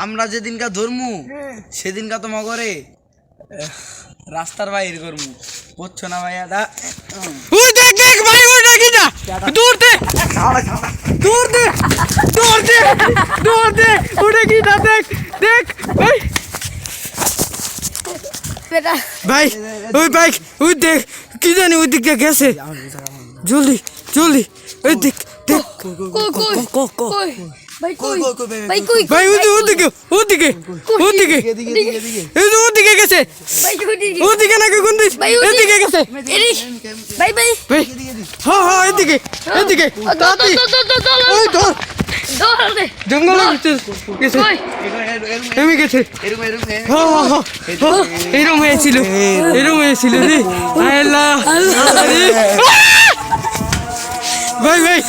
আমরা যেদিনকা ধরমু সেদিনকা তো মগরে রাস্তার বাইর করমু বুঝছো না ভাইয়া দা ওই দেখ দেখ ভাই ওটা কি না দূর দে দূর দে দূর দে দূর দে ওটা কি না দেখ দেখ ভাই বেটা ভাই ওই বাইক ওই দেখ কি জানি ওই দিকে গেছে জলদি জলদি ওই দিক দেখ কই ভাই কই ভাই কই ভাই ওদিকে ওদিকে ওদিকে এই যে ওদিকে গেছে ভাই ওদিকে নাকি কোন দিক এদিকে গেছে ভাই ভাই ভাই হ্যাঁ হ্যাঁ এদিকে এদিকে তাতি ওই ধর জঙ্গলের ভিতর গেছে এমনি গেছে হ্যাঁ হ্যাঁ হ্যাঁ এরম হয়েছিল রে আল্লাহ ভাই ভাই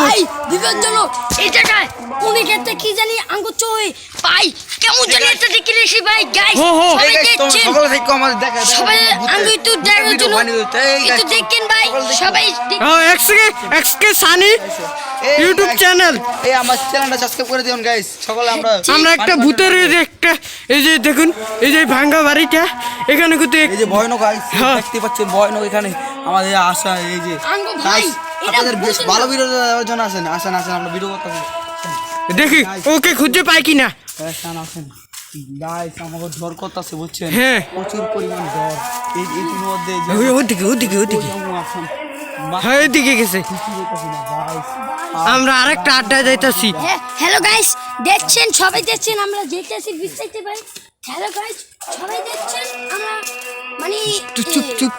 ভাই দিবেন চলো এই জায়গায় উনি গেতে কি জানি আঙ্গুর চই ভাই কেমন জানি একটা দেখি রেছি ভাই গাইস সবাই দেখছেন সকল থেকে আমাদের দেখা সবাই আঙ্গুর তো দেখার জন্য একটু দেখেন ভাই সবাই এক্সকে সানি ইউটিউব চ্যানেল এই আমার চ্যানেলটা সাবস্ক্রাইব করে দিন গাইস সকলে আমরা একটা ভূতের একটা এই যে দেখুন এই যে ভাঙ্গা বাড়িটা এখানে কিন্তু এই যে ভয়ানক গাইস দেখতে পাচ্ছেন ভয়ানক এখানে আমাদের আশা এই যে ভাই আপনাদের বেশ ভালো ভিডিও দেওয়ার জন্য আসেন আমরা ভিডিও করতেছি দেখি ওকে খুঁজে পাই কিনা আসেন গাইস আমাকে ঝড় করতেছে বুঝছেন হ্যাঁ প্রচুর পরিমাণ ঝড় এই মধ্যে ওদিকে হ্যাঁ এদিকে গেছে আমরা আরেকটা আড্ডা যাইতাছি হ্যালো গাইস দেখছেন সবাই দেখছেন আমরা যেতেছি বিস্তারিত ভাই হ্যালো গাইস সবাই দেখছেন আমরা মানে চুপ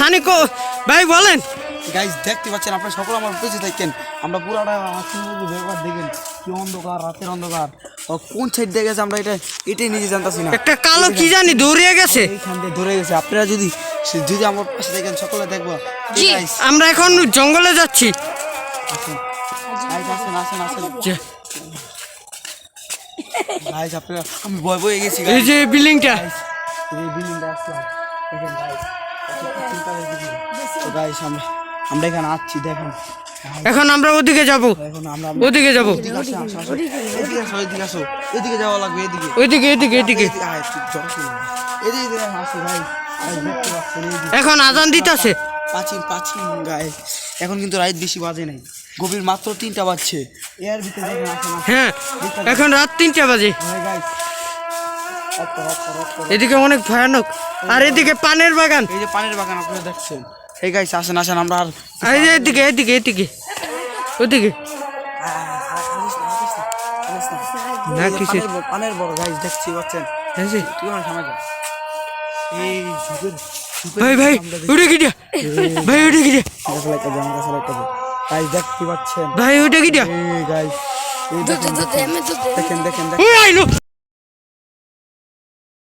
সানিকো ভাই বলেন গাইস দেখতে পাচ্ছেন আপনারা সকল আমার পেছনে থাকেন আমরা পুরাটা ব্যাপার দেখেন কি অন্ধকার রাতের অন্ধকার কোন সাইড দিয়ে গেছে আমরা এটাই নিজে জানতাছি না একটা কালো কি জানি দৌড়িয়ে গেছে এইখান দিয়ে ধরে গেছে আপনারা যদি আমার পাশে দেখেন সকলে দেখবো আমরা এখন জঙ্গলে যাচ্ছি গাইস আপনারা আমি ভয় পেয়ে গেছি এই যে বিল্ডিংটা গাইস আমরা এখানে আসছি দেখেন এখন আমরা ওদিকে যাব ওদিকে যাব এদিকে যাওয়া লাগবে এদিকে এখন আজান দিতেছে পাঁচিন গায়ে এখন কিন্তু রাত বেশি বাজে নাই গভীর মাত্র 3টা বাজছে এর ভিতরে হ্যাঁ এখন রাত 3টা বাজে এদিকে অনেক ভয়ানক আর এদিকে পানের বাগান এই যে পানের বাগান আপনারা দেখছেন এই গাইস আসেন আমরা আর এই যে এদিকে ওদিকে না কিছু পানের বড় গাইস দেখছি পাচ্ছেন তুই আমার সামনে যা এই ভাই উঠে গিয়া গাইস দেখতে পাচ্ছেন ভাই উঠে গিয়া এই গাইস দেখেন ওই আইলো